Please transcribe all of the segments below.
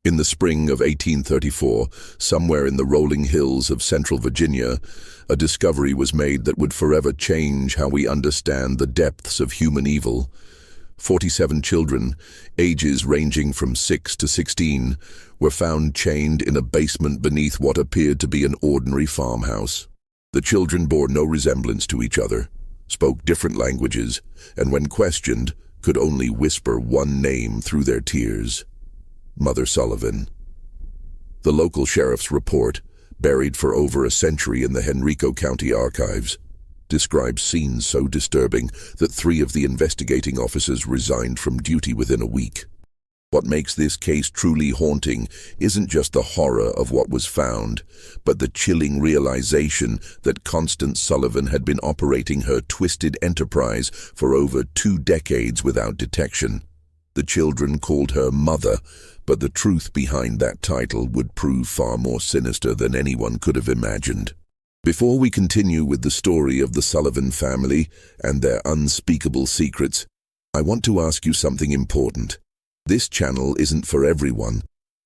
In the spring of 1834, somewhere in the rolling hills of central Virginia, a discovery was made that would forever change how we understand the depths of human evil. 47 children, ages ranging from 6 to 16, were found chained in a basement beneath what appeared to be an ordinary farmhouse. The children bore no resemblance to each other, spoke different languages, and when questioned, could only whisper one name through their tears: Mother Sullivan. The local sheriff's report, buried for over a century in the Henrico County archives, describes scenes so disturbing that 3 of the investigating officers resigned from duty within a week. What makes this case truly haunting isn't just the horror of what was found, but the chilling realization that Constance Sullivan had been operating her twisted enterprise for over 2 decades without detection. The children called her Mother, but the truth behind that title would prove far more sinister than anyone could have imagined. Before we continue with the story of the Sullivan family and their unspeakable secrets, I want to ask you something important. This channel isn't for everyone,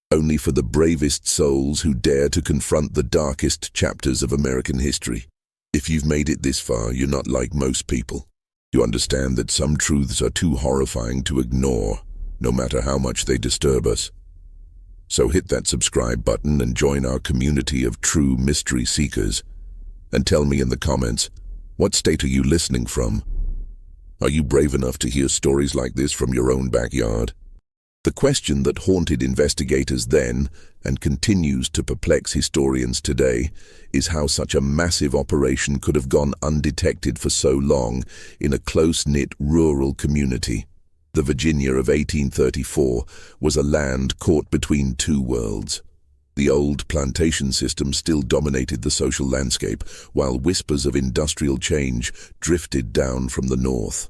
only for the bravest souls who dare to confront the darkest chapters of American history. If you've made it this far, you're not like most people. You understand that some truths are too horrifying to ignore, no matter how much they disturb us. So hit that subscribe button and join our community of true mystery seekers. And tell me in the comments, what state are you listening from? Are you brave enough to hear stories like this from your own backyard? The question that haunted investigators then, and continues to perplex historians today, is how such a massive operation could have gone undetected for so long in a close-knit rural community. The Virginia of 1834 was a land caught between 2 worlds. The old plantation system still dominated the social landscape, while whispers of industrial change drifted down from the north.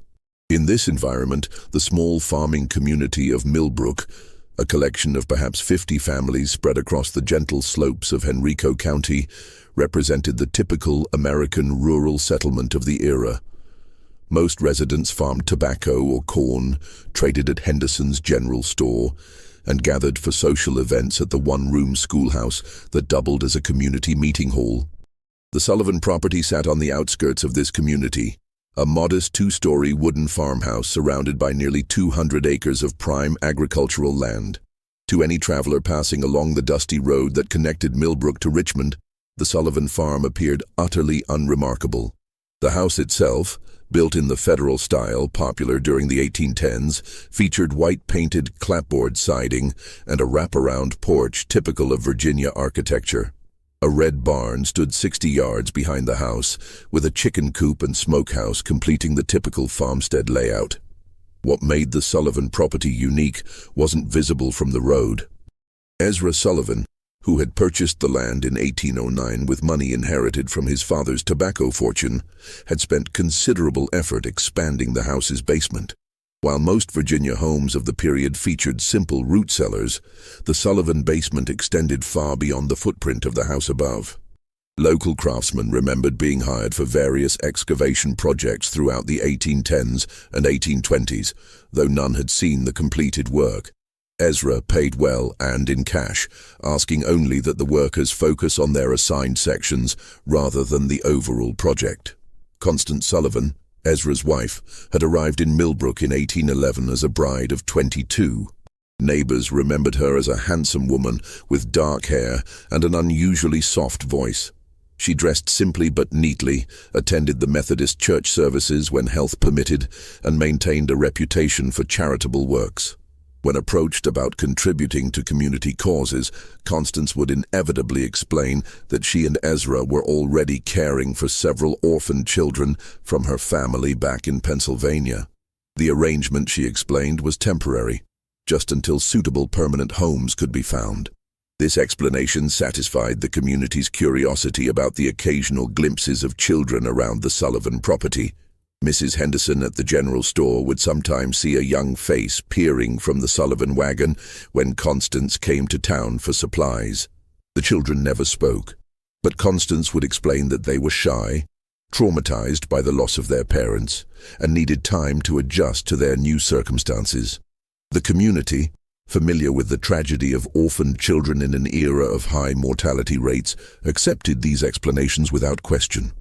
In this environment, the small farming community of Millbrook, a collection of perhaps 50 families spread across the gentle slopes of Henrico County, represented the typical American rural settlement of the era. Most residents farmed tobacco or corn, traded at Henderson's general store, and gathered for social events at the one-room schoolhouse that doubled as a community meeting hall. The Sullivan property sat on the outskirts of this community, a modest 2-story wooden farmhouse surrounded by nearly 200 acres of prime agricultural land. To any traveler passing along the dusty road that connected Millbrook to Richmond, the Sullivan farm appeared utterly unremarkable. The house itself, built in the Federal style popular during the 1810s, featured white-painted clapboard siding and a wraparound porch typical of Virginia architecture. A red barn stood 60 yards behind the house, with a chicken coop and smokehouse completing the typical farmstead layout. What made the Sullivan property unique wasn't visible from the road. Ezra Sullivan, who had purchased the land in 1809 with money inherited from his father's tobacco fortune, had spent considerable effort expanding the house's basement. While most Virginia homes of the period featured simple root cellars, the Sullivan basement extended far beyond the footprint of the house above. Local craftsmen remembered being hired for various excavation projects throughout the 1810s and 1820s, though none had seen the completed work. Ezra paid well and in cash, asking only that the workers focus on their assigned sections rather than the overall project. Constance Sullivan, Ezra's wife, had arrived in Millbrook in 1811 as a bride of 22. Neighbors remembered her as a handsome woman with dark hair and an unusually soft voice. She dressed simply but neatly, attended the Methodist church services when health permitted, and maintained a reputation for charitable works. When approached about contributing to community causes, Constance would inevitably explain that she and Ezra were already caring for several orphaned children from her family back in Pennsylvania. The arrangement, she explained, was temporary, just until suitable permanent homes could be found. This explanation satisfied the community's curiosity about the occasional glimpses of children around the Sullivan property. Mrs. Henderson at the general store would sometimes see a young face peering from the Sullivan wagon when Constance came to town for supplies. The children never spoke, but Constance would explain that they were shy, traumatized by the loss of their parents, and needed time to adjust to their new circumstances. The community, familiar with the tragedy of orphaned children in an era of high mortality rates, accepted these explanations without question.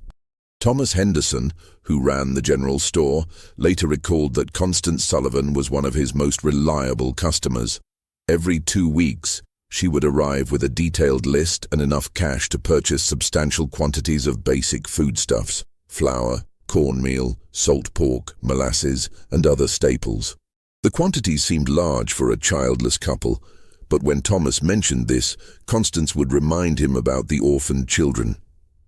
Thomas Henderson, who ran the general store, later recalled that Constance Sullivan was one of his most reliable customers. Every 2 weeks, she would arrive with a detailed list and enough cash to purchase substantial quantities of basic foodstuffs: flour, cornmeal, salt pork, molasses, and other staples. The quantities seemed large for a childless couple, but when Thomas mentioned this, Constance would remind him about the orphaned children.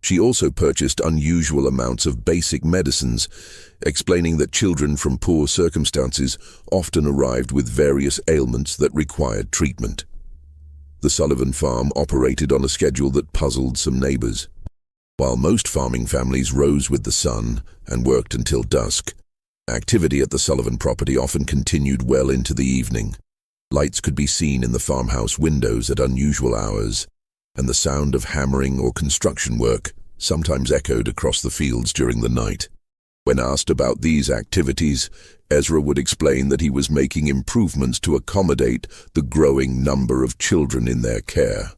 She also purchased unusual amounts of basic medicines, explaining that children from poor circumstances often arrived with various ailments that required treatment. The Sullivan farm operated on a schedule that puzzled some neighbors. While most farming families rose with the sun and worked until dusk, activity at the Sullivan property often continued well into the evening. Lights could be seen in the farmhouse windows at unusual hours, and the sound of hammering or construction work sometimes echoed across the fields during the night. When asked about these activities, Ezra would explain that he was making improvements to accommodate the growing number of children in their care.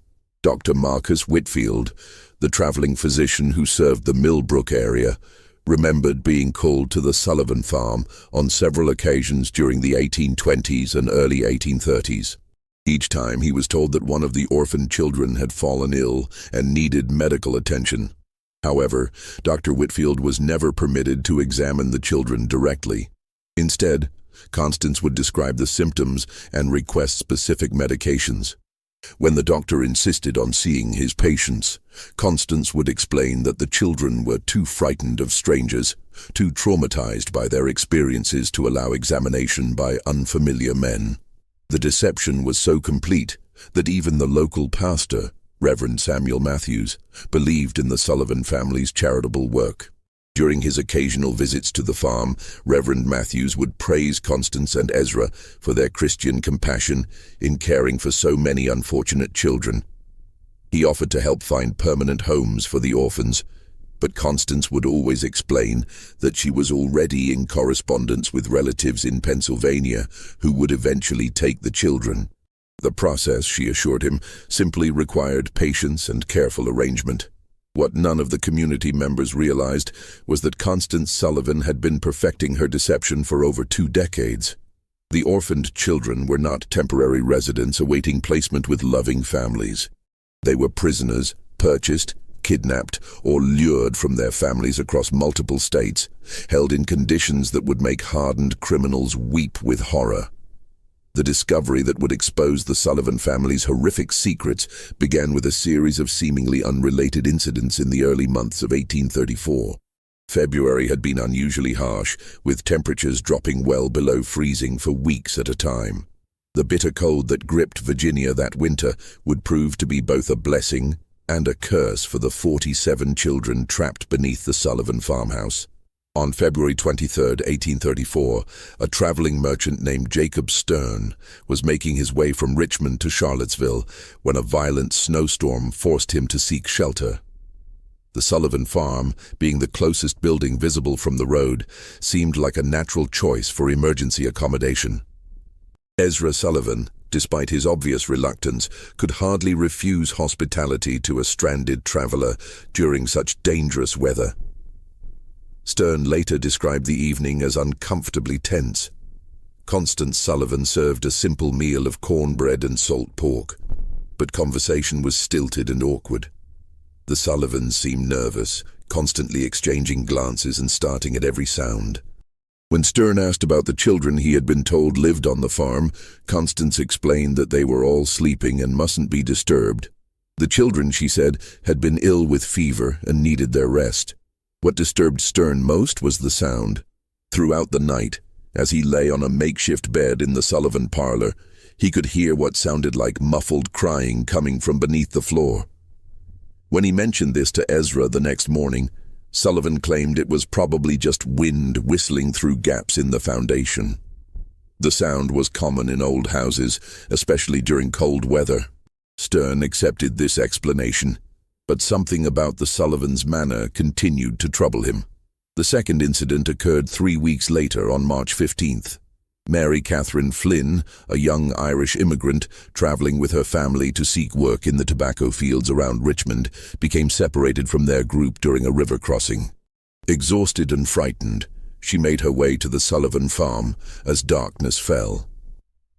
Dr. Marcus Whitfield, the traveling physician who served the Millbrook area, remembered being called to the Sullivan farm on several occasions during the 1820s and early 1830s. Each time he was told that one of the orphaned children had fallen ill and needed medical attention. However, Dr. Whitfield was never permitted to examine the children directly. Instead, Constance would describe the symptoms and request specific medications. When the doctor insisted on seeing his patients, Constance would explain that the children were too frightened of strangers, too traumatized by their experiences to allow examination by unfamiliar men. The deception was so complete that even the local pastor, Reverend Samuel Matthews, believed in the Sullivan family's charitable work. During his occasional visits to the farm, Reverend Matthews would praise Constance and Ezra for their Christian compassion in caring for so many unfortunate children. He offered to help find permanent homes for the orphans, but Constance would always explain that she was already in correspondence with relatives in Pennsylvania who would eventually take the children. The process, she assured him, simply required patience and careful arrangement. What none of the community members realized was that Constance Sullivan had been perfecting her deception for over 2 decades. The orphaned children were not temporary residents awaiting placement with loving families. They were prisoners, purchased, kidnapped, or lured from their families across multiple states, held in conditions that would make hardened criminals weep with horror. The discovery that would expose the Sullivan family's horrific secrets began with a series of seemingly unrelated incidents in the early months of 1834. February had been unusually harsh, with temperatures dropping well below freezing for weeks at a time. The bitter cold that gripped Virginia that winter would prove to be both a blessing and a curse for the 47 children trapped beneath the Sullivan farmhouse. On February 23, 1834, a traveling merchant named Jacob Stern was making his way from Richmond to Charlottesville when a violent snowstorm forced him to seek shelter. The Sullivan farm, being the closest building visible from the road, seemed like a natural choice for emergency accommodation. Ezra Sullivan, despite his obvious reluctance, could hardly refuse hospitality to a stranded traveler during such dangerous weather. Stern later described the evening as uncomfortably tense. Constance Sullivan served a simple meal of cornbread and salt pork, but conversation was stilted and awkward. The Sullivans seemed nervous, constantly exchanging glances and starting at every sound. When Stern asked about the children he had been told lived on the farm, Constance explained that they were all sleeping and mustn't be disturbed. The children, she said, had been ill with fever and needed their rest. What disturbed Stern most was the sound. Throughout the night, as he lay on a makeshift bed in the Sullivan parlor, he could hear what sounded like muffled crying coming from beneath the floor. When he mentioned this to Ezra the next morning, Sullivan claimed it was probably just wind whistling through gaps in the foundation. The sound was common in old houses, especially during cold weather. Stern accepted this explanation, but something about the Sullivans' manner continued to trouble him. The second incident occurred 3 weeks later on March 15th. Mary Catherine Flynn, a young Irish immigrant traveling with her family to seek work in the tobacco fields around Richmond, became separated from their group during a river crossing. Exhausted and frightened, she made her way to the Sullivan farm as darkness fell.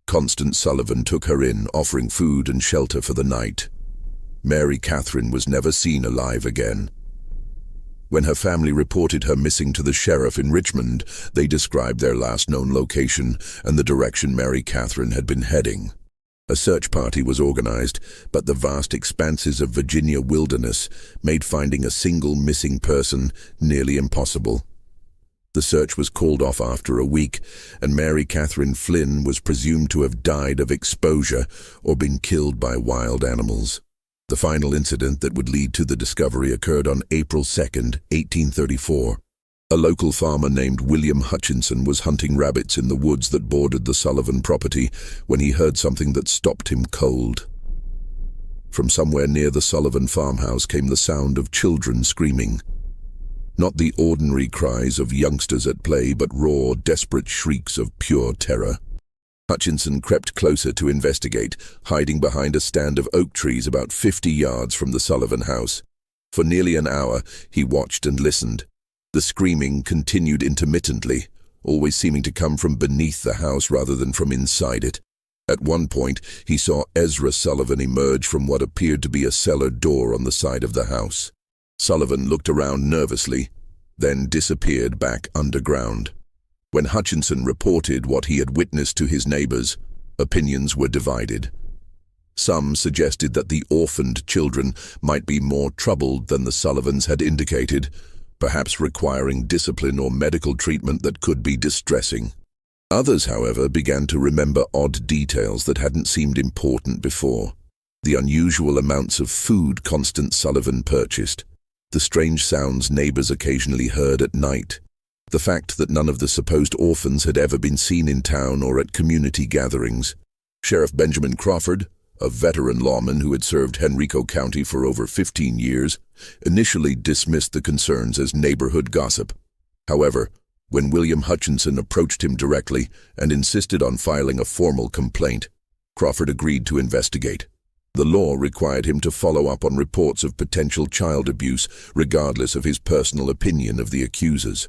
Constance Sullivan took her in, offering food and shelter for the night. Mary Catherine was never seen alive again. When her family reported her missing to the sheriff in Richmond, they described their last known location and the direction Mary Catherine had been heading. A search party was organized, but the vast expanses of Virginia wilderness made finding a single missing person nearly impossible. The search was called off after a week, and Mary Catherine Flynn was presumed to have died of exposure or been killed by wild animals. The final incident that would lead to the discovery occurred on April 2, 1834. A local farmer named William Hutchinson was hunting rabbits in the woods that bordered the Sullivan property when he heard something that stopped him cold. From somewhere near the Sullivan farmhouse came the sound of children screaming. Not the ordinary cries of youngsters at play, but raw, desperate shrieks of pure terror. Hutchinson crept closer to investigate, hiding behind a stand of oak trees about 50 yards from the Sullivan house. For nearly an hour, he watched and listened. The screaming continued intermittently, always seeming to come from beneath the house rather than from inside it. At one point, he saw Ezra Sullivan emerge from what appeared to be a cellar door on the side of the house. Sullivan looked around nervously, then disappeared back underground. When Hutchinson reported what he had witnessed to his neighbors, opinions were divided. Some suggested that the orphaned children might be more troubled than the Sullivans had indicated, perhaps requiring discipline or medical treatment that could be distressing. Others, however, began to remember odd details that hadn't seemed important before. The unusual amounts of food Constance Sullivan purchased, the strange sounds neighbors occasionally heard at night, the fact that none of the supposed orphans had ever been seen in town or at community gatherings. Sheriff Benjamin Crawford, a veteran lawman who had served Henrico County for over 15 years, initially dismissed the concerns as neighborhood gossip. However, when William Hutchinson approached him directly and insisted on filing a formal complaint, Crawford agreed to investigate. The law required him to follow up on reports of potential child abuse, regardless of his personal opinion of the accusers.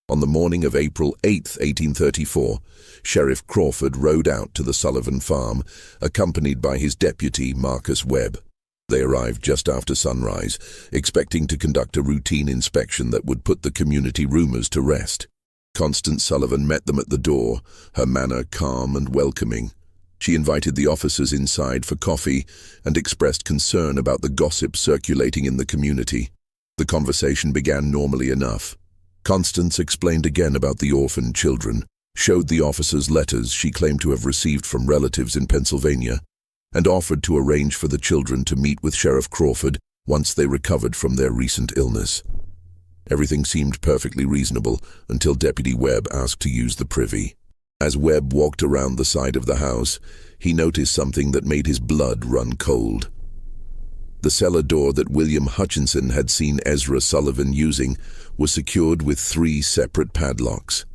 On the morning of April 8, 1834, Sheriff Crawford rode out to the Sullivan farm, accompanied by his deputy, Marcus Webb. They arrived just after sunrise, expecting to conduct a routine inspection that would put the community rumors to rest. Constance Sullivan met them at the door, her manner calm and welcoming. She invited the officers inside for coffee and expressed concern about the gossip circulating in the community. The conversation began normally enough. Constance explained again about the orphaned children, showed the officers letters she claimed to have received from relatives in Pennsylvania, and offered to arrange for the children to meet with Sheriff Crawford once they recovered from their recent illness. Everything seemed perfectly reasonable until Deputy Webb asked to use the privy. As Webb walked around the side of the house, he noticed something that made his blood run cold. The cellar door that William Hutchinson had seen Ezra Sullivan using was secured with 3 separate padlocks.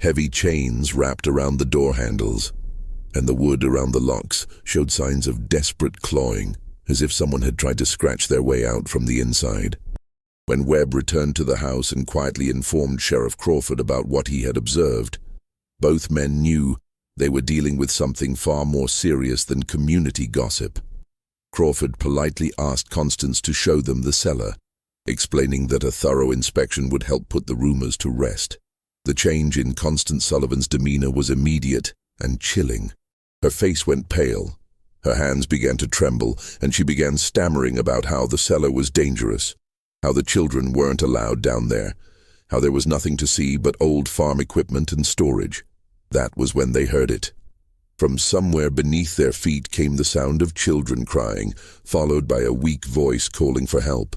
Heavy chains wrapped around the door handles, and the wood around the locks showed signs of desperate clawing, as if someone had tried to scratch their way out from the inside. When Webb returned to the house and quietly informed Sheriff Crawford about what he had observed, both men knew they were dealing with something far more serious than community gossip. Crawford politely asked Constance to show them the cellar, explaining that a thorough inspection would help put the rumors to rest. The change in Constance Sullivan's demeanor was immediate and chilling. Her face went pale, her hands began to tremble, and she began stammering about how the cellar was dangerous, how the children weren't allowed down there, how there was nothing to see but old farm equipment and storage. That was when they heard it. From somewhere beneath their feet came the sound of children crying, followed by a weak voice calling for help.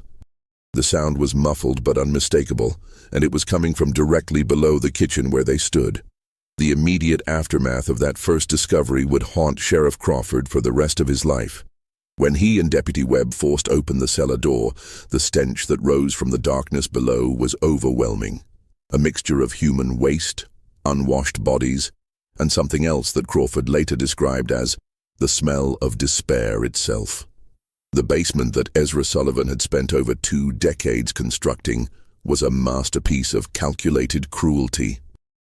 The sound was muffled but unmistakable, and it was coming from directly below the kitchen where they stood. The immediate aftermath of that first discovery would haunt Sheriff Crawford for the rest of his life. When he and Deputy Webb forced open the cellar door, the stench that rose from the darkness below was overwhelming. A mixture of human waste, unwashed bodies, and something else that Crawford later described as the smell of despair itself. The basement that Ezra Sullivan had spent over 2 decades constructing was a masterpiece of calculated cruelty.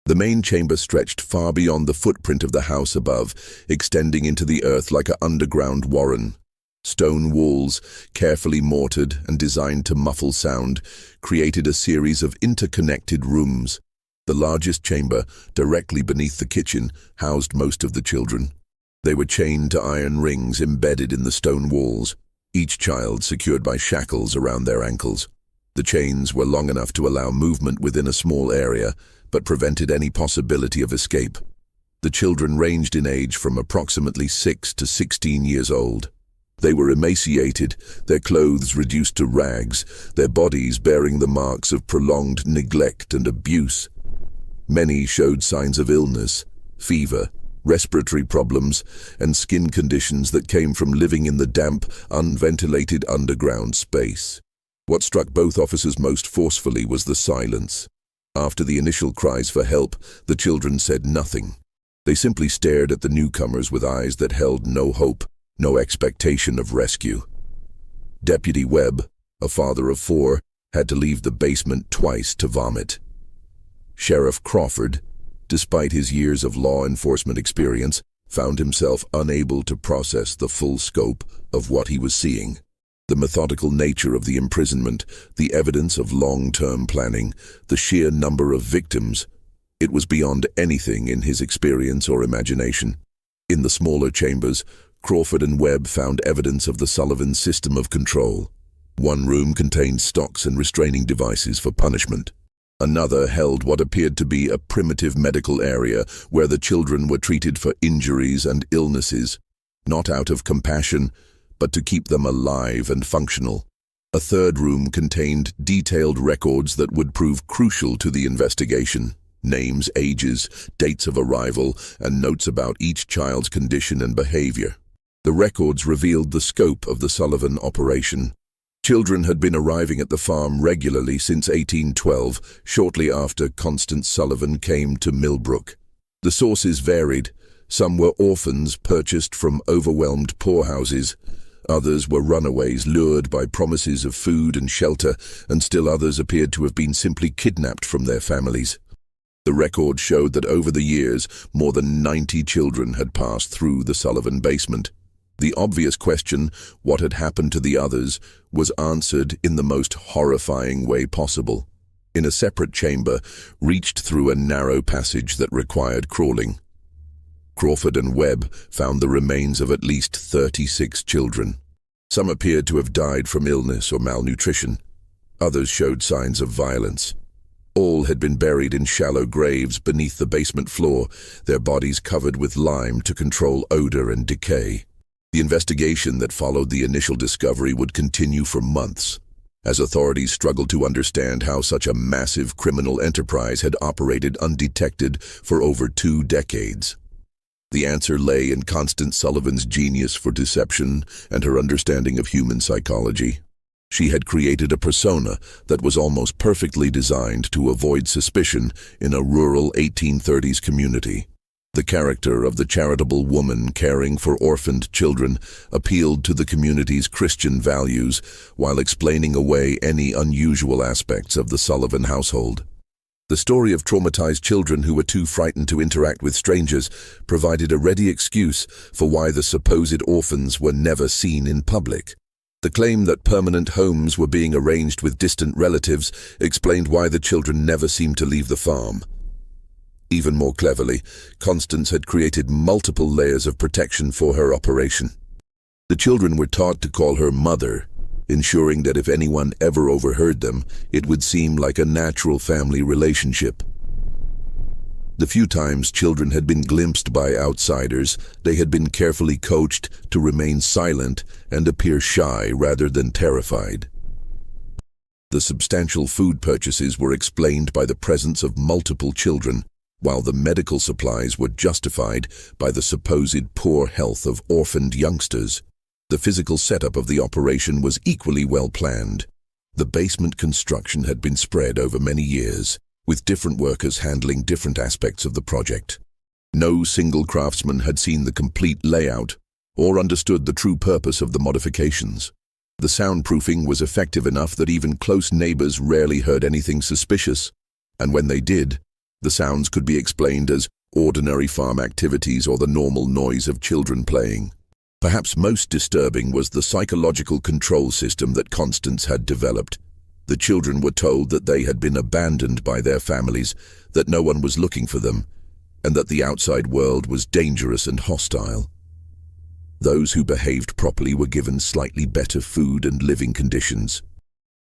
The main chamber stretched far beyond the footprint of the house above, extending into the earth like an underground warren. Stone walls, carefully mortared and designed to muffle sound, created a series of interconnected rooms. The largest chamber, directly beneath the kitchen, housed most of the children. They were chained to iron rings embedded in the stone walls, each child secured by shackles around their ankles. The chains were long enough to allow movement within a small area, but prevented any possibility of escape. The children ranged in age from approximately 6 to 16 years old. They were emaciated, their clothes reduced to rags, their bodies bearing the marks of prolonged neglect and abuse. Many showed signs of illness, fever, respiratory problems, and skin conditions that came from living in the damp, unventilated underground space. What struck both officers most forcefully was the silence. After the initial cries for help, the children said nothing. They simply stared at the newcomers with eyes that held no hope, no expectation of rescue. Deputy Webb, a father of 4, had to leave the basement twice to vomit. Sheriff Crawford, despite his years of law enforcement experience, found himself unable to process the full scope of what he was seeing. The methodical nature of the imprisonment, the evidence of long-term planning, the sheer number of victims, it was beyond anything in his experience or imagination. In the smaller chambers, Crawford and Webb found evidence of the Sullivan system of control. One room contained stocks and restraining devices for punishment. Another held what appeared to be a primitive medical area where the children were treated for injuries and illnesses, not out of compassion, but to keep them alive and functional. A third room contained detailed records that would prove crucial to the investigation. Names, ages, dates of arrival, and notes about each child's condition and behavior. The records revealed the scope of the Sullivan operation. Children had been arriving at the farm regularly since 1812, shortly after Constance Sullivan came to Millbrook. The sources varied. Some were orphans purchased from overwhelmed poorhouses. Others were runaways lured by promises of food and shelter, and still others appeared to have been simply kidnapped from their families. The record showed that over the years, more than 90 children had passed through the Sullivan basement. The obvious question, what had happened to the others, was answered in the most horrifying way possible. In a separate chamber, reached through a narrow passage that required crawling. Crawford and Webb found the remains of at least 36 children. Some appeared to have died from illness or malnutrition. Others showed signs of violence. All had been buried in shallow graves beneath the basement floor, their bodies covered with lime to control odor and decay. The investigation that followed the initial discovery would continue for months, as authorities struggled to understand how such a massive criminal enterprise had operated undetected for over 2 decades. The answer lay in Constance Sullivan's genius for deception and her understanding of human psychology. She had created a persona that was almost perfectly designed to avoid suspicion in a rural 1830s community. The character of the charitable woman caring for orphaned children appealed to the community's Christian values while explaining away any unusual aspects of the Sullivan household. The story of traumatized children who were too frightened to interact with strangers provided a ready excuse for why the supposed orphans were never seen in public. The claim that permanent homes were being arranged with distant relatives explained why the children never seemed to leave the farm. Even more cleverly, Constance had created multiple layers of protection for her operation. The children were taught to call her mother, ensuring that if anyone ever overheard them, it would seem like a natural family relationship. The few times children had been glimpsed by outsiders, they had been carefully coached to remain silent and appear shy rather than terrified. The substantial food purchases were explained by the presence of multiple children, while the medical supplies were justified by the supposed poor health of orphaned youngsters. The physical setup of the operation was equally well planned. The basement construction had been spread over many years, with different workers handling different aspects of the project. No single craftsman had seen the complete layout or understood the true purpose of the modifications. The soundproofing was effective enough that even close neighbors rarely heard anything suspicious, and when they did, the sounds could be explained as ordinary farm activities or the normal noise of children playing. Perhaps most disturbing was the psychological control system that Constance had developed. The children were told that they had been abandoned by their families, that no one was looking for them, and that the outside world was dangerous and hostile. Those who behaved properly were given slightly better food and living conditions.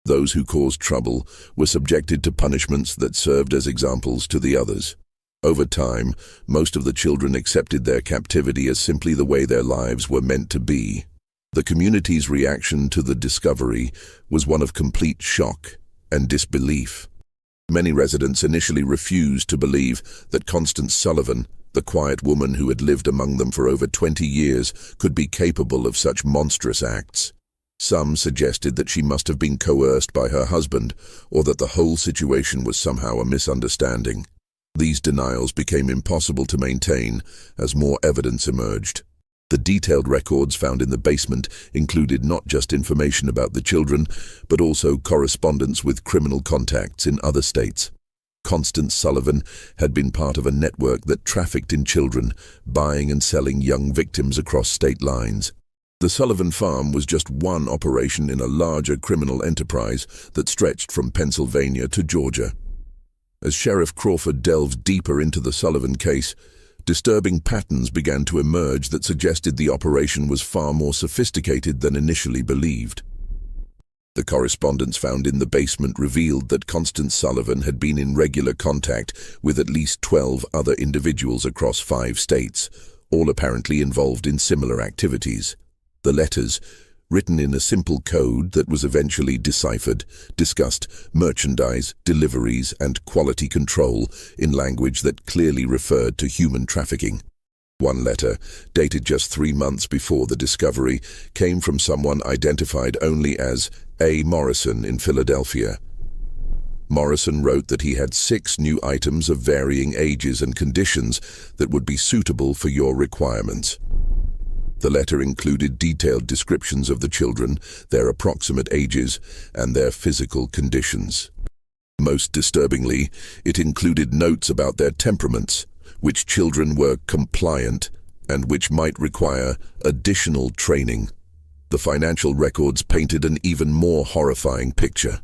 Those who caused trouble were subjected to punishments that served as examples to the others. Over time, most of the children accepted their captivity as simply the way their lives were meant to be. The community's reaction to the discovery was one of complete shock and disbelief. Many residents initially refused to believe that Constance Sullivan, the quiet woman who had lived among them for over 20 years, could be capable of such monstrous acts. Some suggested that she must have been coerced by her husband, or that the whole situation was somehow a misunderstanding. These denials became impossible to maintain as more evidence emerged. The detailed records found in the basement included not just information about the children, but also correspondence with criminal contacts in other states. Constance Sullivan had been part of a network that trafficked in children, buying and selling young victims across state lines. The Sullivan farm was just one operation in a larger criminal enterprise that stretched from Pennsylvania to Georgia. As Sheriff Crawford delved deeper into the Sullivan case, disturbing patterns began to emerge that suggested the operation was far more sophisticated than initially believed. The correspondence found in the basement revealed that Constance Sullivan had been in regular contact with at least 12 other individuals across 5 states, all apparently involved in similar activities. The letters, written in a simple code that was eventually deciphered, discussed merchandise, deliveries, and quality control in language that clearly referred to human trafficking. One letter, dated just 3 months before the discovery, came from someone identified only as A. Morrison in Philadelphia. Morrison wrote that he had 6 new items of varying ages and conditions that would be suitable for your requirements. The letter included detailed descriptions of the children, their approximate ages, and their physical conditions. Most disturbingly, it included notes about their temperaments, which children were compliant and which might require additional training. The financial records painted an even more horrifying picture.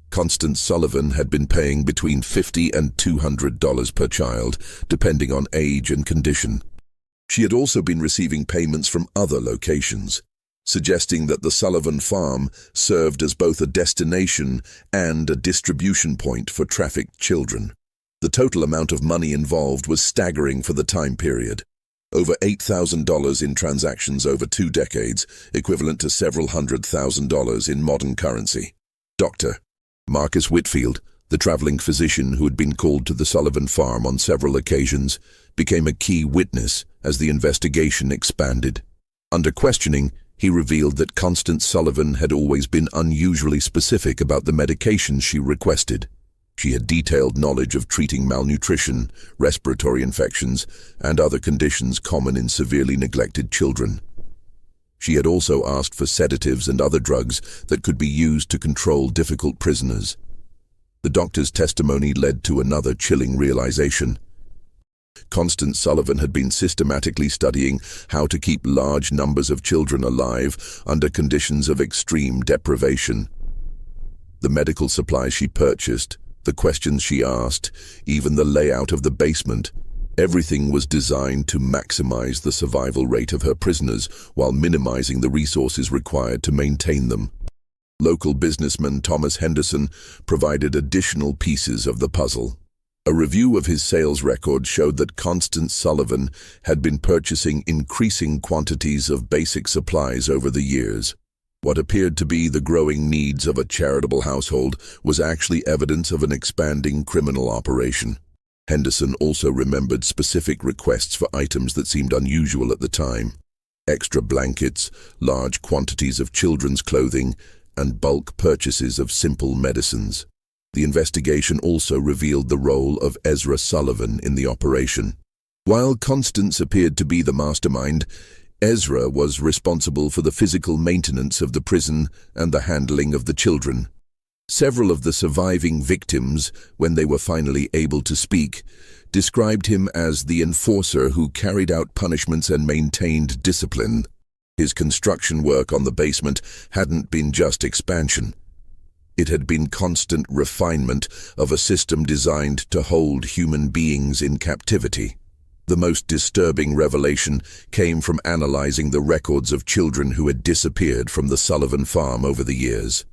Constance Sullivan had been paying between $50 and $200 per child, depending on age and condition. She had also been receiving payments from other locations, suggesting that the Sullivan farm served as both a destination and a distribution point for trafficked children. The total amount of money involved was staggering for the time period. Over $8,000 in transactions over 2 decades, equivalent to several $100,000 in modern currency. Dr. Marcus Whitfield, the traveling physician who had been called to the Sullivan farm on several occasions, became a key witness as the investigation expanded. Under questioning, he revealed that Constance Sullivan had always been unusually specific about the medications she requested. She had detailed knowledge of treating malnutrition, respiratory infections, and other conditions common in severely neglected children. She had also asked for sedatives and other drugs that could be used to control difficult prisoners. The doctor's testimony led to another chilling realization. Constance Sullivan had been systematically studying how to keep large numbers of children alive under conditions of extreme deprivation. The medical supplies she purchased, the questions she asked, even the layout of the basement, everything was designed to maximize the survival rate of her prisoners while minimizing the resources required to maintain them. Local businessman Thomas Henderson provided additional pieces of the puzzle. A review of his sales record showed that Constance Sullivan had been purchasing increasing quantities of basic supplies over the years. What appeared to be the growing needs of a charitable household was actually evidence of an expanding criminal operation. Henderson also remembered specific requests for items that seemed unusual at the time: extra blankets, large quantities of children's clothing, and bulk purchases of simple medicines. The investigation also revealed the role of Ezra Sullivan in the operation. While Constance appeared to be the mastermind, Ezra was responsible for the physical maintenance of the prison and the handling of the children. Several of the surviving victims, when they were finally able to speak, described him as the enforcer who carried out punishments and maintained discipline. His construction work on the basement hadn't been just expansion. It had been constant refinement of a system designed to hold human beings in captivity. The most disturbing revelation came from analyzing the records of children who had disappeared from the Sullivan farm over the years.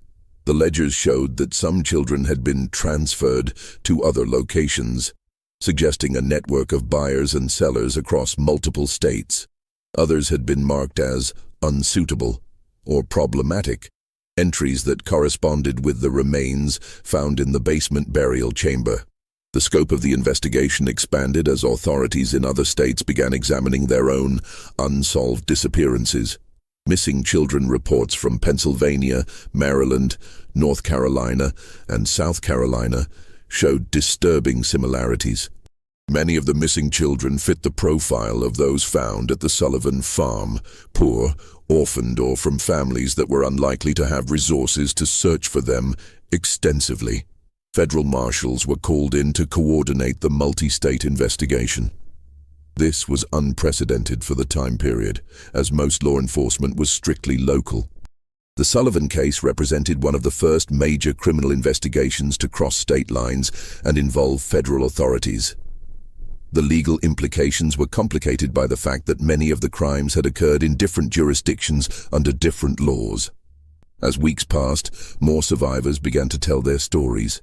The ledgers showed that some children had been transferred to other locations, suggesting a network of buyers and sellers across multiple states. Others had been marked as unsuitable or problematic, entries that corresponded with the remains found in the basement burial chamber. The scope of the investigation expanded as authorities in other states began examining their own unsolved disappearances. Missing children reports from Pennsylvania, Maryland, North Carolina, and South Carolina showed disturbing similarities. Many of the missing children fit the profile of those found at the Sullivan farm: poor, orphaned, or from families that were unlikely to have resources to search for them extensively. Federal marshals were called in to coordinate the multi-state investigation. This was unprecedented for the time period, as most law enforcement was strictly local. The Sullivan case represented one of the first major criminal investigations to cross state lines and involve federal authorities. The legal implications were complicated by the fact that many of the crimes had occurred in different jurisdictions under different laws. As weeks passed, more survivors began to tell their stories.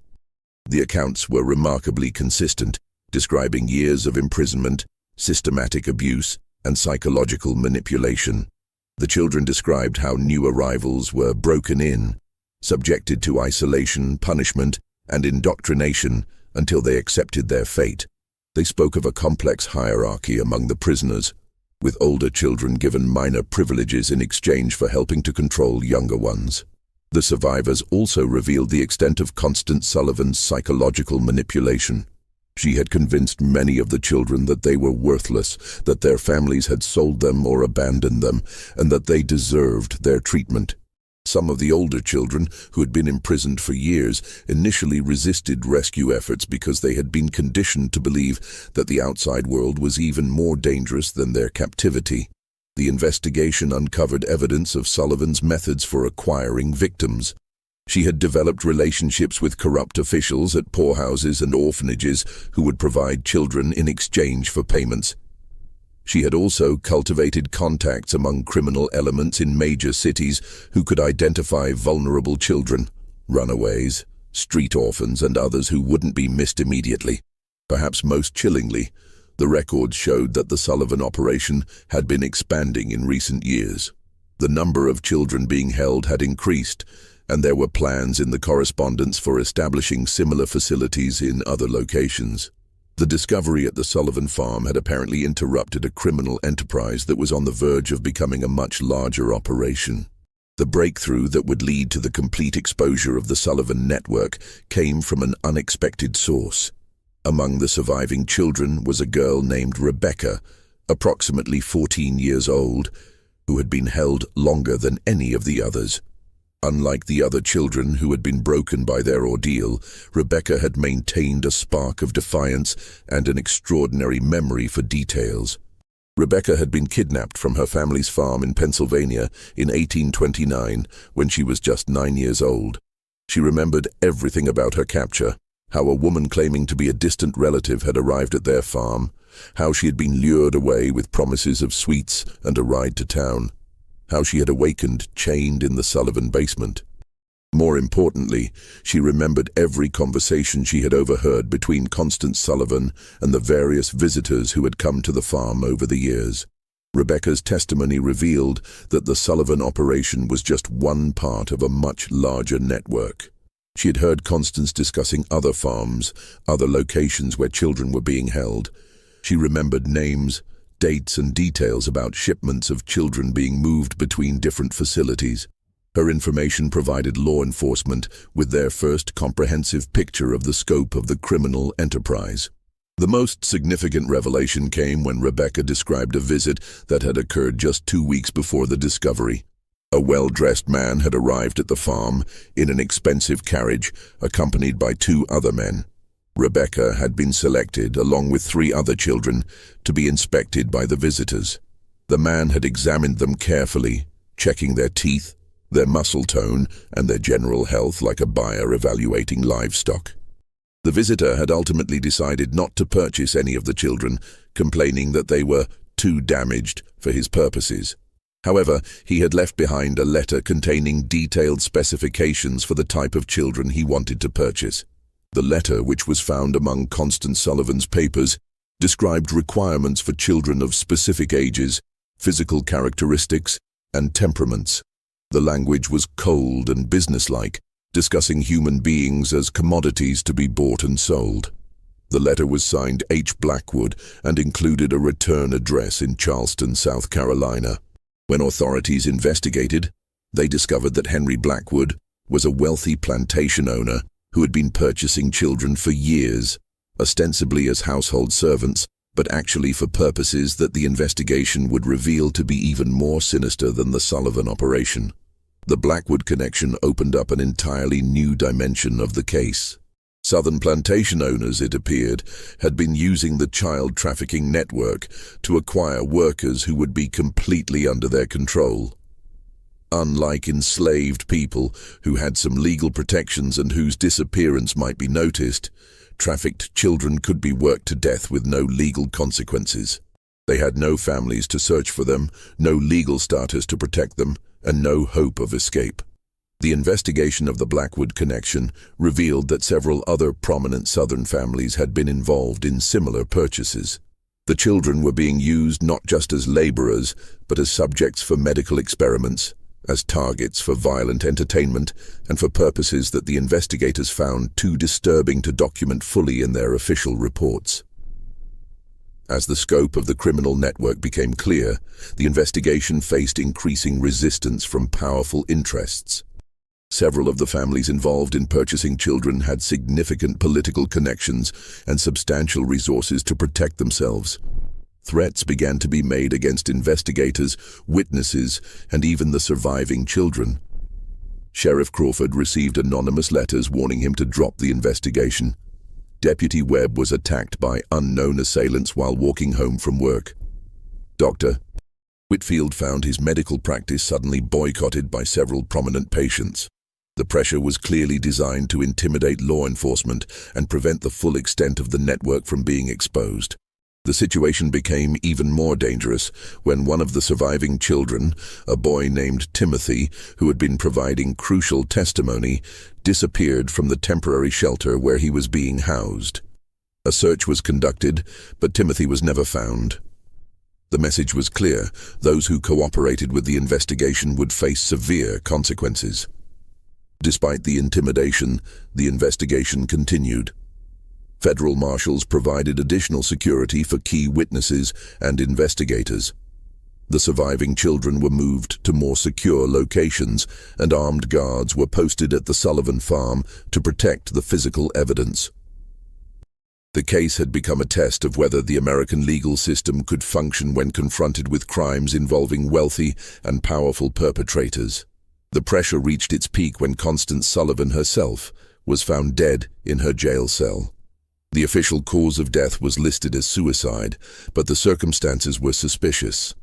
The accounts were remarkably consistent, describing years of imprisonment, systematic abuse, and psychological manipulation. The children described how new arrivals were broken in, subjected to isolation, punishment, and indoctrination until they accepted their fate. They spoke of a complex hierarchy among the prisoners, with older children given minor privileges in exchange for helping to control younger ones. The survivors also revealed the extent of Constance Sullivan's psychological manipulation. She had convinced many of the children that they were worthless, that their families had sold them or abandoned them, and that they deserved their treatment. Some of the older children, who had been imprisoned for years, initially resisted rescue efforts because they had been conditioned to believe that the outside world was even more dangerous than their captivity. The investigation uncovered evidence of Sullivan's methods for acquiring victims. She had developed relationships with corrupt officials at poorhouses and orphanages who would provide children in exchange for payments. She had also cultivated contacts among criminal elements in major cities who could identify vulnerable children, runaways, street orphans, and others who wouldn't be missed immediately. Perhaps most chillingly, the records showed that the Sullivan operation had been expanding in recent years. The number of children being held had increased, and there were plans in the correspondence for establishing similar facilities in other locations. The discovery at the Sullivan farm had apparently interrupted a criminal enterprise that was on the verge of becoming a much larger operation. The breakthrough that would lead to the complete exposure of the Sullivan network came from an unexpected source. Among the surviving children was a girl named Rebecca, approximately 14 years old, who had been held longer than any of the others. Unlike the other children who had been broken by their ordeal, Rebecca had maintained a spark of defiance and an extraordinary memory for details. Rebecca had been kidnapped from her family's farm in Pennsylvania in 1829 when she was just 9 years old. She remembered everything about her capture: how a woman claiming to be a distant relative had arrived at their farm, how she had been lured away with promises of sweets and a ride to town, how she had awakened chained in the Sullivan basement. More importantly, she remembered every conversation she had overheard between Constance Sullivan and the various visitors who had come to the farm over the years. Rebecca's testimony revealed that the Sullivan operation was just one part of a much larger network. She had heard Constance discussing other farms, other locations where children were being held. She remembered names, dates, and details about shipments of children being moved between different facilities. Her information provided law enforcement with their first comprehensive picture of the scope of the criminal enterprise. The most significant revelation came when Rebecca described a visit that had occurred just 2 weeks before the discovery. A well-dressed man had arrived at the farm in an expensive carriage, accompanied by 2 other men. Rebecca had been selected, along with 3 other children, to be inspected by the visitors. The man had examined them carefully, checking their teeth, their muscle tone, and their general health like a buyer evaluating livestock. The visitor had ultimately decided not to purchase any of the children, complaining that they were too damaged for his purposes. However, he had left behind a letter containing detailed specifications for the type of children he wanted to purchase. The letter, which was found among Constance Sullivan's papers, described requirements for children of specific ages, physical characteristics, and temperaments. The language was cold and businesslike, discussing human beings as commodities to be bought and sold. The letter was signed H. Blackwood and included a return address in Charleston, South Carolina. When authorities investigated, they discovered that Henry Blackwood was a wealthy plantation owner who had been purchasing children for years, ostensibly as household servants, but actually for purposes that the investigation would reveal to be even more sinister than the Sullivan operation. The Blackwood connection opened up an entirely new dimension of the case. Southern plantation owners, it appeared, had been using the child trafficking network to acquire workers who would be completely under their control. Unlike enslaved people who had some legal protections and whose disappearance might be noticed, trafficked children could be worked to death with no legal consequences. They had no families to search for them, no legal status to protect them, and no hope of escape. The investigation of the Blackwood connection revealed that several other prominent Southern families had been involved in similar purchases. The children were being used not just as laborers, but as subjects for medical experiments, as targets for violent entertainment, and for purposes that the investigators found too disturbing to document fully in their official reports. As the scope of the criminal network became clear, the investigation faced increasing resistance from powerful interests. Several of the families involved in purchasing children had significant political connections and substantial resources to protect themselves. Threats began to be made against investigators, witnesses, and even the surviving children. Sheriff Crawford received anonymous letters warning him to drop the investigation. Deputy Webb was attacked by unknown assailants while walking home from work. Dr. Whitfield found his medical practice suddenly boycotted by several prominent patients. The pressure was clearly designed to intimidate law enforcement and prevent the full extent of the network from being exposed. The situation became even more dangerous when one of the surviving children, a boy named Timothy, who had been providing crucial testimony, disappeared from the temporary shelter where he was being housed. A search was conducted, but Timothy was never found. The message was clear: those who cooperated with the investigation would face severe consequences. Despite the intimidation, the investigation continued. Federal marshals provided additional security for key witnesses and investigators. The surviving children were moved to more secure locations, and armed guards were posted at the Sullivan farm to protect the physical evidence. The case had become a test of whether the American legal system could function when confronted with crimes involving wealthy and powerful perpetrators. The pressure reached its peak when Constance Sullivan herself was found dead in her jail cell. The official cause of death was listed as suicide, but the circumstances were suspicious.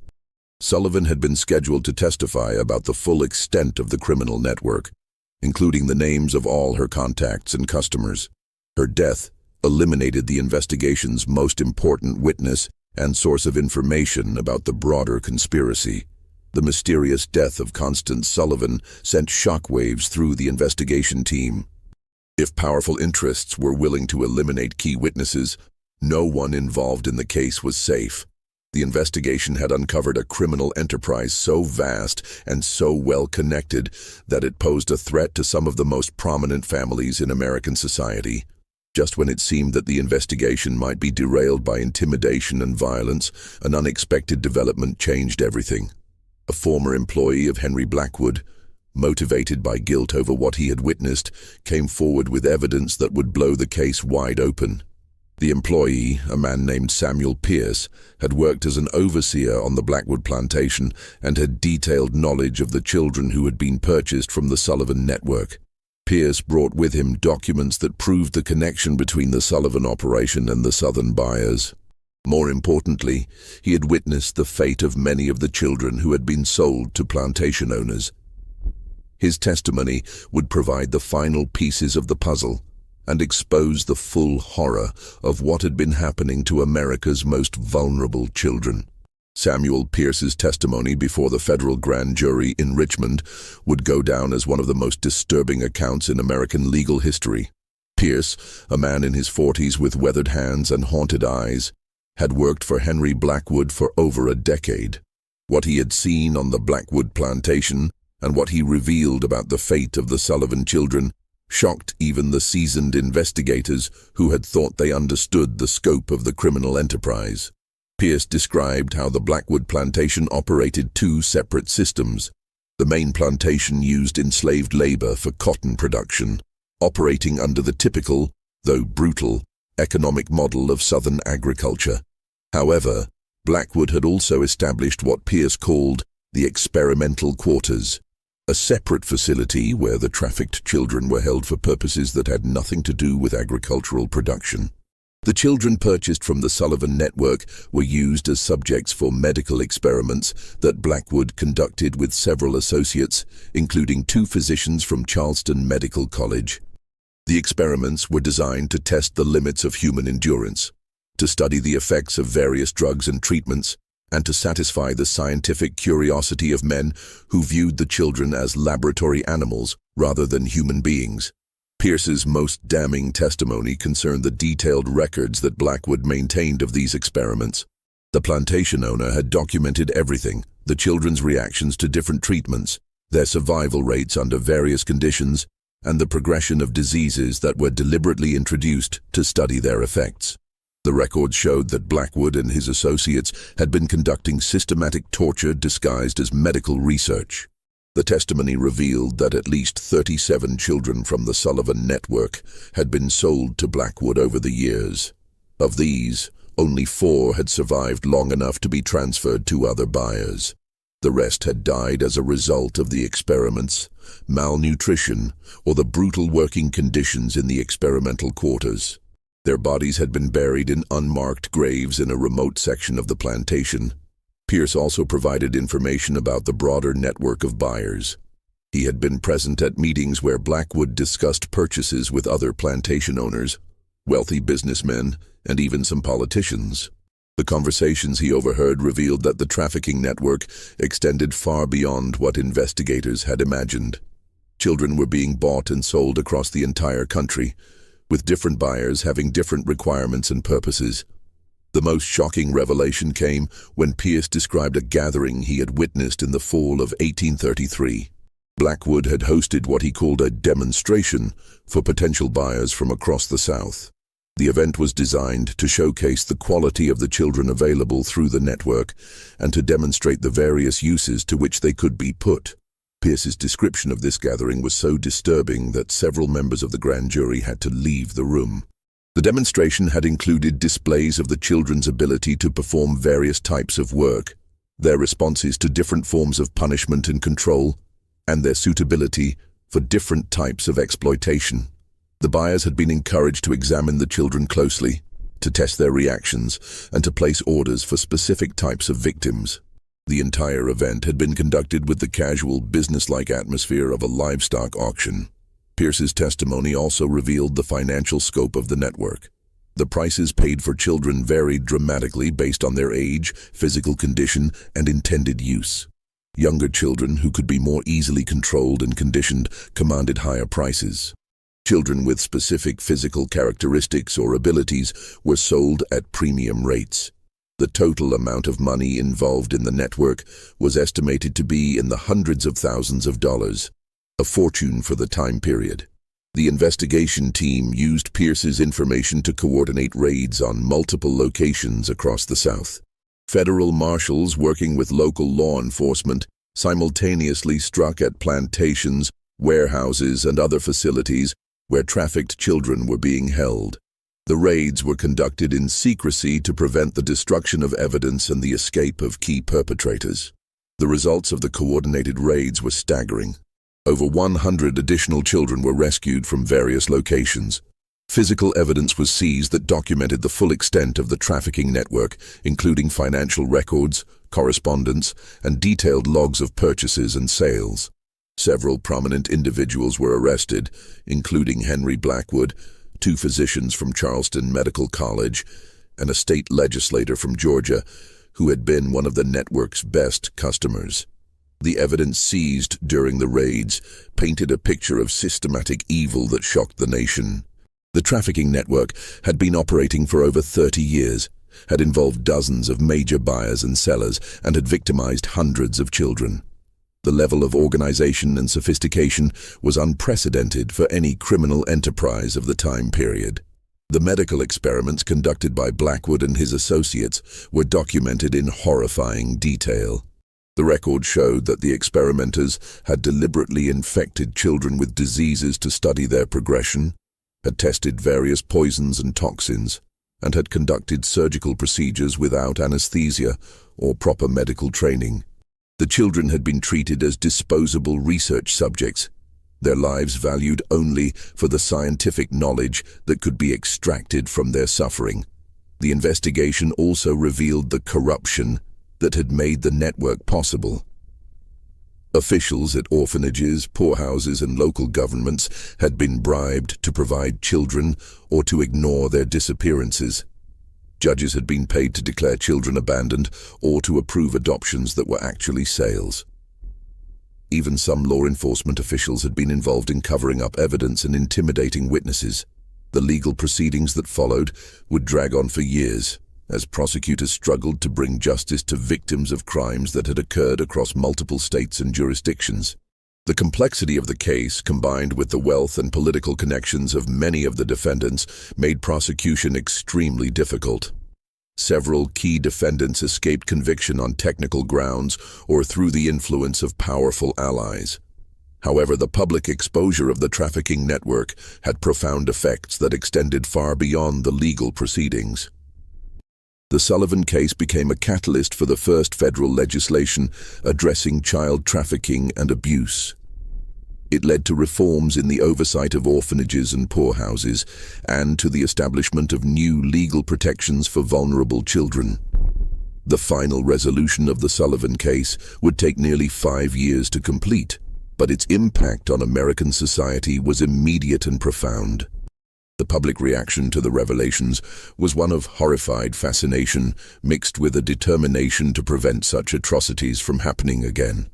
Sullivan had been scheduled to testify about the full extent of the criminal network, including the names of all her contacts and customers. Her death eliminated the investigation's most important witness and source of information about the broader conspiracy. The mysterious death of Constance Sullivan sent shockwaves through the investigation team. If powerful interests were willing to eliminate key witnesses, no one involved in the case was safe. The investigation had uncovered a criminal enterprise so vast and so well connected that it posed a threat to some of the most prominent families in American society. Just when it seemed that the investigation might be derailed by intimidation and violence, an unexpected development changed everything. A former employee of Henry Blackwood, motivated by guilt over what he had witnessed, came forward with evidence that would blow the case wide open. The employee, a man named Samuel Pierce, had worked as an overseer on the Blackwood plantation and had detailed knowledge of the children who had been purchased from the Sullivan network. Pierce brought with him documents that proved the connection between the Sullivan operation and the Southern buyers. More importantly, he had witnessed the fate of many of the children who had been sold to plantation owners. His testimony would provide the final pieces of the puzzle and expose the full horror of what had been happening to America's most vulnerable children. Samuel Pierce's testimony before the federal grand jury in Richmond would go down as one of the most disturbing accounts in American legal history. Pierce, a man in his 40s with weathered hands and haunted eyes, had worked for Henry Blackwood for over a decade. What he had seen on the Blackwood plantation and what he revealed about the fate of the Sullivan children shocked even the seasoned investigators who had thought they understood the scope of the criminal enterprise. Pierce described how the Blackwood plantation operated two separate systems. The main plantation used enslaved labor for cotton production, operating under the typical, though brutal, economic model of Southern agriculture. However, Blackwood had also established what Pierce called the experimental quarters, a separate facility where the trafficked children were held for purposes that had nothing to do with agricultural production. The children purchased from the Sullivan network were used as subjects for medical experiments that Blackwood conducted with several associates, including 2 physicians from Charleston Medical College. The experiments were designed to test the limits of human endurance, to study the effects of various drugs and treatments, and to satisfy the scientific curiosity of men who viewed the children as laboratory animals rather than human beings. Pierce's most damning testimony concerned the detailed records that Blackwood maintained of these experiments. The plantation owner had documented everything: the children's reactions to different treatments, their survival rates under various conditions, and the progression of diseases that were deliberately introduced to study their effects. The records showed that Blackwood and his associates had been conducting systematic torture disguised as medical research. The testimony revealed that at least 37 children from the Sullivan network had been sold to Blackwood over the years. Of these, only 4 had survived long enough to be transferred to other buyers. The rest had died as a result of the experiments, malnutrition, or the brutal working conditions in the experimental quarters. Their bodies had been buried in unmarked graves in a remote section of the plantation. Pierce also provided information about the broader network of buyers. He had been present at meetings where Blackwood discussed purchases with other plantation owners, wealthy businessmen, and even some politicians. The conversations he overheard revealed that the trafficking network extended far beyond what investigators had imagined. Children were being bought and sold across the entire country, with different buyers having different requirements and purposes. The most shocking revelation came when Pierce described a gathering he had witnessed in the fall of 1833. Blackwood had hosted what he called a demonstration for potential buyers from across the South. The event was designed to showcase the quality of the children available through the network and to demonstrate the various uses to which they could be put. Pierce's description of this gathering was so disturbing that several members of the grand jury had to leave the room. The demonstration had included displays of the children's ability to perform various types of work, their responses to different forms of punishment and control, and their suitability for different types of exploitation. The buyers had been encouraged to examine the children closely, to test their reactions, and to place orders for specific types of victims. The entire event had been conducted with the casual, businesslike atmosphere of a livestock auction. Pierce's testimony also revealed the financial scope of the network. The prices paid for children varied dramatically based on their age, physical condition, and intended use. Younger children, who could be more easily controlled and conditioned, commanded higher prices. Children with specific physical characteristics or abilities were sold at premium rates. The total amount of money involved in the network was estimated to be in the hundreds of thousands of dollars, a fortune for the time period. The investigation team used Pierce's information to coordinate raids on multiple locations across the South. Federal marshals working with local law enforcement simultaneously struck at plantations, warehouses, and other facilities where trafficked children were being held. The raids were conducted in secrecy to prevent the destruction of evidence and the escape of key perpetrators. The results of the coordinated raids were staggering. Over 100 additional children were rescued from various locations. Physical evidence was seized that documented the full extent of the trafficking network, including financial records, correspondence, and detailed logs of purchases and sales. Several prominent individuals were arrested, including Henry Blackwood, 2 physicians from Charleston Medical College, and a state legislator from Georgia, who had been one of the network's best customers. The evidence seized during the raids painted a picture of systematic evil that shocked the nation. The trafficking network had been operating for over 30 years, had involved dozens of major buyers and sellers, and had victimized hundreds of children. The level of organization and sophistication was unprecedented for any criminal enterprise of the time period. The medical experiments conducted by Blackwood and his associates were documented in horrifying detail. The record showed that the experimenters had deliberately infected children with diseases to study their progression, had tested various poisons and toxins, and had conducted surgical procedures without anesthesia or proper medical training. The children had been treated as disposable research subjects, their lives valued only for the scientific knowledge that could be extracted from their suffering. The investigation also revealed the corruption that had made the network possible. Officials at orphanages, poorhouses, and local governments had been bribed to provide children or to ignore their disappearances. Judges had been paid to declare children abandoned or to approve adoptions that were actually sales. Even some law enforcement officials had been involved in covering up evidence and intimidating witnesses. The legal proceedings that followed would drag on for years, as prosecutors struggled to bring justice to victims of crimes that had occurred across multiple states and jurisdictions. The complexity of the case, combined with the wealth and political connections of many of the defendants, made prosecution extremely difficult. Several key defendants escaped conviction on technical grounds or through the influence of powerful allies. However, the public exposure of the trafficking network had profound effects that extended far beyond the legal proceedings. The Sullivan case became a catalyst for the first federal legislation addressing child trafficking and abuse. It led to reforms in the oversight of orphanages and poorhouses, and to the establishment of new legal protections for vulnerable children. The final resolution of the Sullivan case would take nearly 5 years to complete, but its impact on American society was immediate and profound. The public reaction to the revelations was one of horrified fascination mixed with a determination to prevent such atrocities from happening again.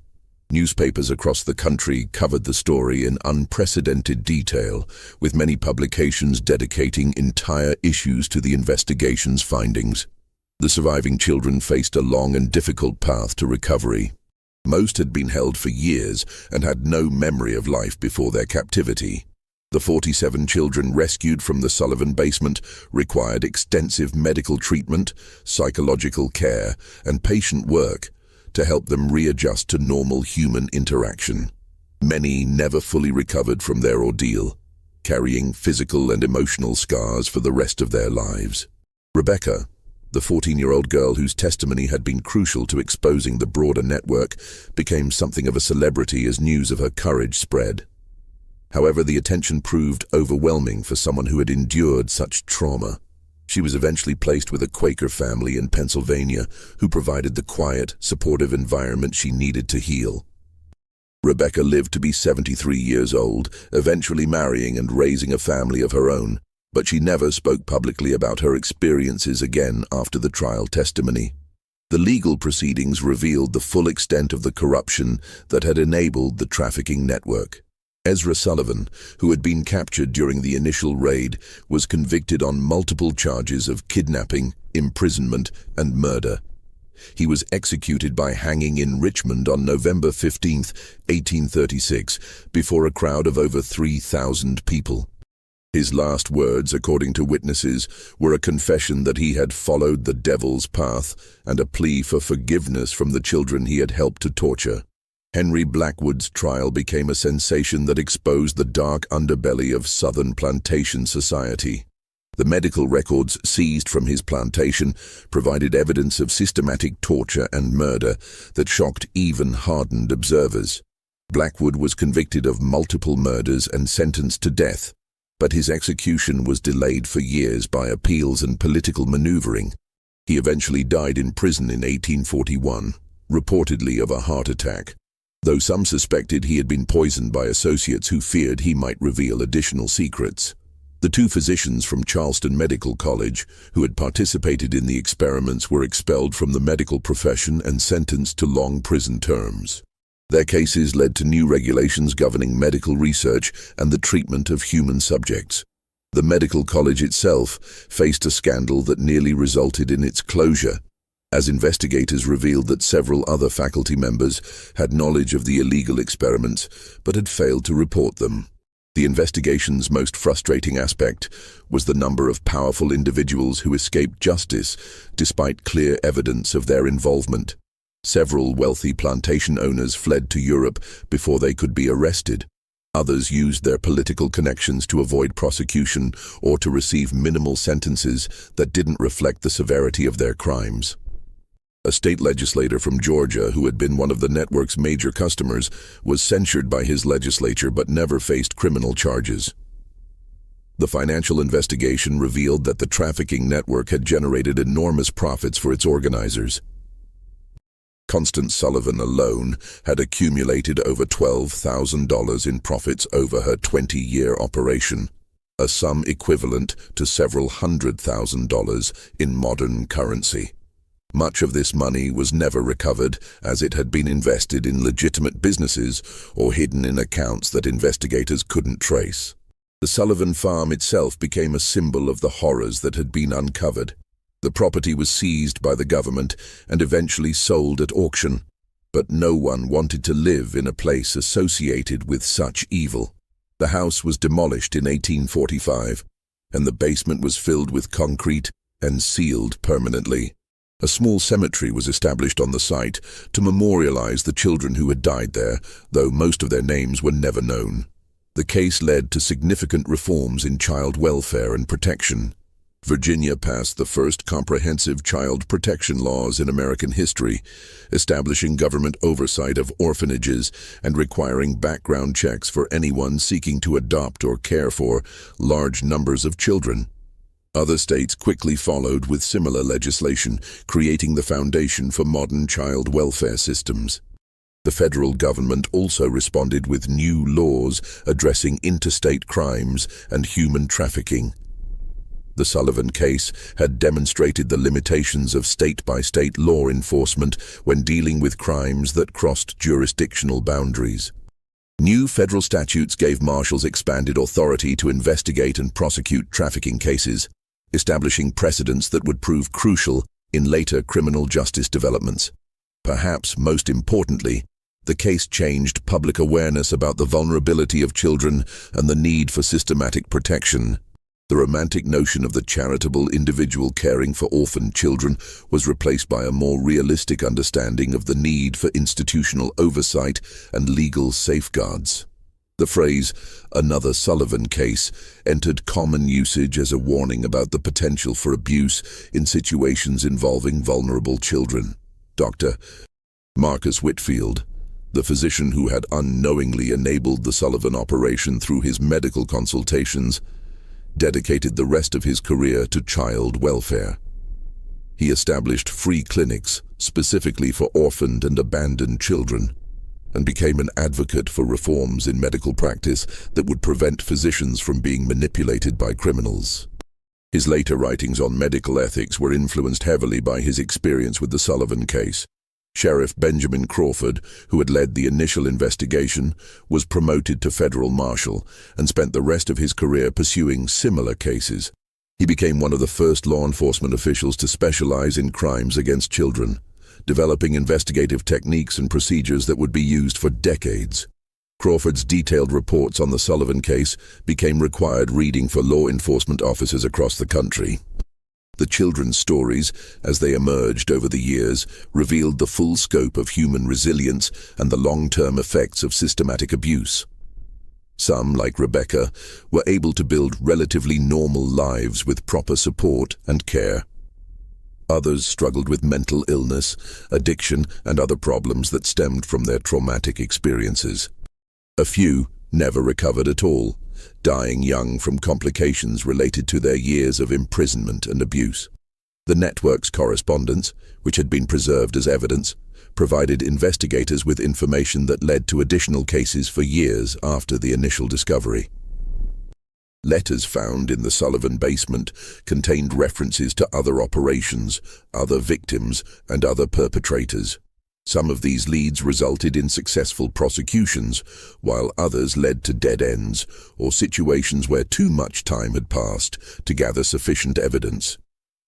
Newspapers across the country covered the story in unprecedented detail, with many publications dedicating entire issues to the investigation's findings. The surviving children faced a long and difficult path to recovery. Most had been held for years and had no memory of life before their captivity. The 47 children rescued from the Sullivan basement required extensive medical treatment, psychological care, and patient work to help them readjust to normal human interaction. Many never fully recovered from their ordeal, carrying physical and emotional scars for the rest of their lives. Rebecca, the 14-year-old girl whose testimony had been crucial to exposing the broader network, became something of a celebrity as news of her courage spread. However, the attention proved overwhelming for someone who had endured such trauma. She was eventually placed with a Quaker family in Pennsylvania who provided the quiet, supportive environment she needed to heal. Rebecca lived to be 73 years old, eventually marrying and raising a family of her own, but she never spoke publicly about her experiences again after the trial testimony. The legal proceedings revealed the full extent of the corruption that had enabled the trafficking network. Ezra Sullivan, who had been captured during the initial raid, was convicted on multiple charges of kidnapping, imprisonment, and murder. He was executed by hanging in Richmond on November 15, 1836, before a crowd of over 3,000 people. His last words, according to witnesses, were a confession that he had followed the devil's path and a plea for forgiveness from the children he had helped to torture. Henry Blackwood's trial became a sensation that exposed the dark underbelly of Southern plantation society. The medical records seized from his plantation provided evidence of systematic torture and murder that shocked even hardened observers. Blackwood was convicted of multiple murders and sentenced to death, but his execution was delayed for years by appeals and political maneuvering. He eventually died in prison in 1841, reportedly of a heart attack, though some suspected he had been poisoned by associates who feared he might reveal additional secrets. The two physicians from Charleston Medical College who had participated in the experiments were expelled from the medical profession and sentenced to long prison terms. Their cases led to new regulations governing medical research and the treatment of human subjects. The medical college itself faced a scandal that nearly resulted in its closure, as investigators revealed that several other faculty members had knowledge of the illegal experiments but had failed to report them. The investigation's most frustrating aspect was the number of powerful individuals who escaped justice despite clear evidence of their involvement. Several wealthy plantation owners fled to Europe before they could be arrested. Others used their political connections to avoid prosecution or to receive minimal sentences that didn't reflect the severity of their crimes. A state legislator from Georgia who had been one of the network's major customers was censured by his legislature but never faced criminal charges. The financial investigation revealed that the trafficking network had generated enormous profits for its organizers. Constance Sullivan alone had accumulated over $12,000 in profits over her 20-year operation, a sum equivalent to several $100,000 in modern currency. Much of this money was never recovered, as it had been invested in legitimate businesses or hidden in accounts that investigators couldn't trace. The Sullivan farm itself became a symbol of the horrors that had been uncovered. The property was seized by the government and eventually sold at auction, but no one wanted to live in a place associated with such evil. The house was demolished in 1845, and the basement was filled with concrete and sealed permanently. A small cemetery was established on the site to memorialize the children who had died there, though most of their names were never known. The case led to significant reforms in child welfare and protection. Virginia passed the first comprehensive child protection laws in American history, establishing government oversight of orphanages and requiring background checks for anyone seeking to adopt or care for large numbers of children. Other states quickly followed with similar legislation, creating the foundation for modern child welfare systems. The federal government also responded with new laws addressing interstate crimes and human trafficking. The Sullivan case had demonstrated the limitations of state-by-state law enforcement when dealing with crimes that crossed jurisdictional boundaries. New federal statutes gave marshals expanded authority to investigate and prosecute trafficking cases, establishing precedents that would prove crucial in later criminal justice developments. Perhaps most importantly, the case changed public awareness about the vulnerability of children and the need for systematic protection. The romantic notion of the charitable individual caring for orphaned children was replaced by a more realistic understanding of the need for institutional oversight and legal safeguards. The phrase, "another Sullivan case," entered common usage as a warning about the potential for abuse in situations involving vulnerable children. Dr. Marcus Whitfield, the physician who had unknowingly enabled the Sullivan operation through his medical consultations, dedicated the rest of his career to child welfare. He established free clinics specifically for orphaned and abandoned children, and became an advocate for reforms in medical practice that would prevent physicians from being manipulated by criminals. His later writings on medical ethics were influenced heavily by his experience with the Sullivan case. Sheriff Benjamin Crawford, who had led the initial investigation, was promoted to federal marshal and spent the rest of his career pursuing similar cases. He became one of the first law enforcement officials to specialize in crimes against children, developing investigative techniques and procedures that would be used for decades. Crawford's detailed reports on the Sullivan case became required reading for law enforcement officers across the country. The children's stories, as they emerged over the years, revealed the full scope of human resilience and the long-term effects of systematic abuse. Some, like Rebecca, were able to build relatively normal lives with proper support and care. Others struggled with mental illness, addiction, and other problems that stemmed from their traumatic experiences. A few never recovered at all, dying young from complications related to their years of imprisonment and abuse. The network's correspondence, which had been preserved as evidence, provided investigators with information that led to additional cases for years after the initial discovery. Letters found in the Sullivan basement contained references to other operations, other victims, and other perpetrators. Some of these leads resulted in successful prosecutions, while others led to dead ends or situations where too much time had passed to gather sufficient evidence.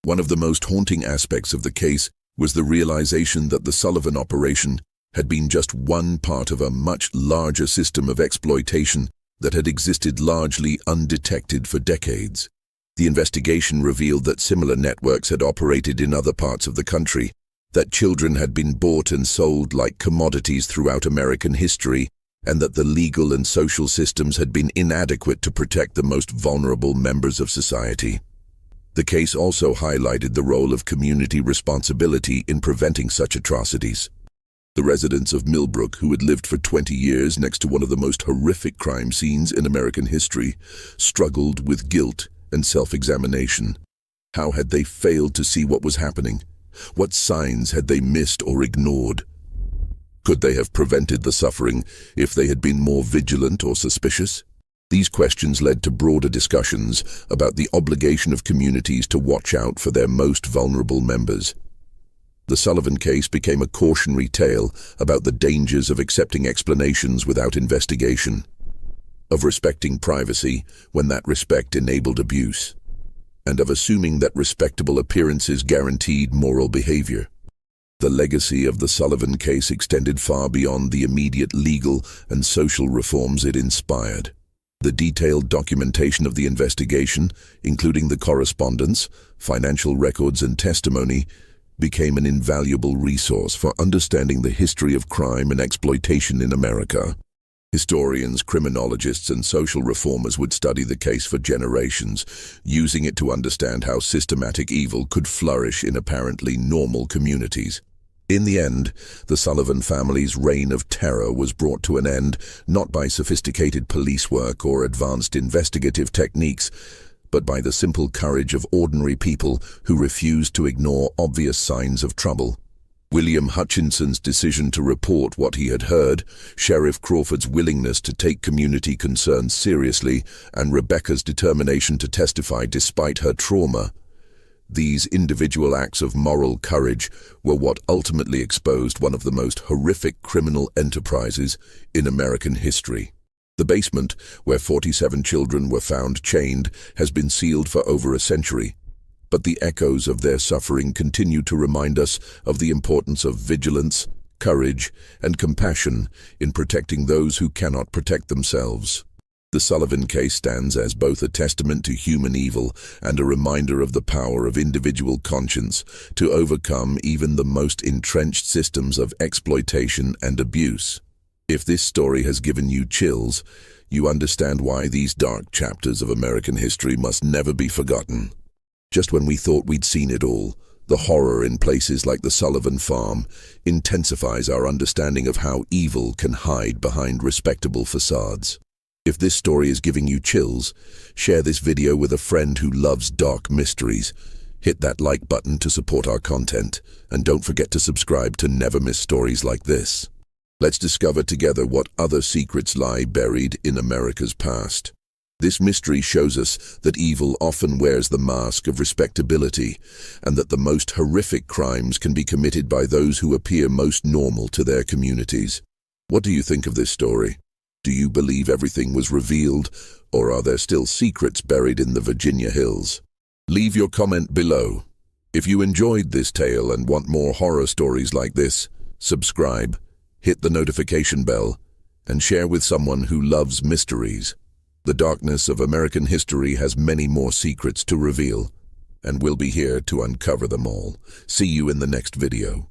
One of the most haunting aspects of the case was the realization that the Sullivan operation had been just one part of a much larger system of exploitation that had existed largely undetected for decades. The investigation revealed that similar networks had operated in other parts of the country, that children had been bought and sold like commodities throughout American history, and that the legal and social systems had been inadequate to protect the most vulnerable members of society. The case also highlighted the role of community responsibility in preventing such atrocities. The residents of Millbrook, who had lived for 20 years next to one of the most horrific crime scenes in American history, struggled with guilt and self-examination. How had they failed to see what was happening? What signs had they missed or ignored? Could they have prevented the suffering if they had been more vigilant or suspicious? These questions led to broader discussions about the obligation of communities to watch out for their most vulnerable members. The Sullivan case became a cautionary tale about the dangers of accepting explanations without investigation, of respecting privacy when that respect enabled abuse, and of assuming that respectable appearances guaranteed moral behavior. The legacy of the Sullivan case extended far beyond the immediate legal and social reforms it inspired. The detailed documentation of the investigation, including the correspondence, financial records, and testimony, became an invaluable resource for understanding the history of crime and exploitation in America. Historians, criminologists, and social reformers would study the case for generations, using it to understand how systematic evil could flourish in apparently normal communities. In the end, the Sullivan family's reign of terror was brought to an end not by sophisticated police work or advanced investigative techniques, but by the simple courage of ordinary people who refused to ignore obvious signs of trouble. William Hutchinson's decision to report what he had heard, Sheriff Crawford's willingness to take community concerns seriously, and Rebecca's determination to testify despite her trauma. These individual acts of moral courage were what ultimately exposed one of the most horrific criminal enterprises in American history. The basement, where 47 children were found chained, has been sealed for over a century, but the echoes of their suffering continue to remind us of the importance of vigilance, courage, and compassion in protecting those who cannot protect themselves. The Sullivan case stands as both a testament to human evil and a reminder of the power of individual conscience to overcome even the most entrenched systems of exploitation and abuse. If this story has given you chills, you understand why these dark chapters of American history must never be forgotten. Just when we thought we'd seen it all, the horror in places like the Sullivan farm intensifies our understanding of how evil can hide behind respectable facades. If this story is giving you chills, share this video with a friend who loves dark mysteries. Hit that like button to support our content, and don't forget to subscribe to never miss stories like this. Let's discover together what other secrets lie buried in America's past. This mystery shows us that evil often wears the mask of respectability, and that the most horrific crimes can be committed by those who appear most normal to their communities. What do you think of this story? Do you believe everything was revealed, or are there still secrets buried in the Virginia hills? Leave your comment below. If you enjoyed this tale and want more horror stories like this, subscribe, hit the notification bell, and share with someone who loves mysteries. The darkness of American history has many more secrets to reveal, and we'll be here to uncover them all. See you in the next video.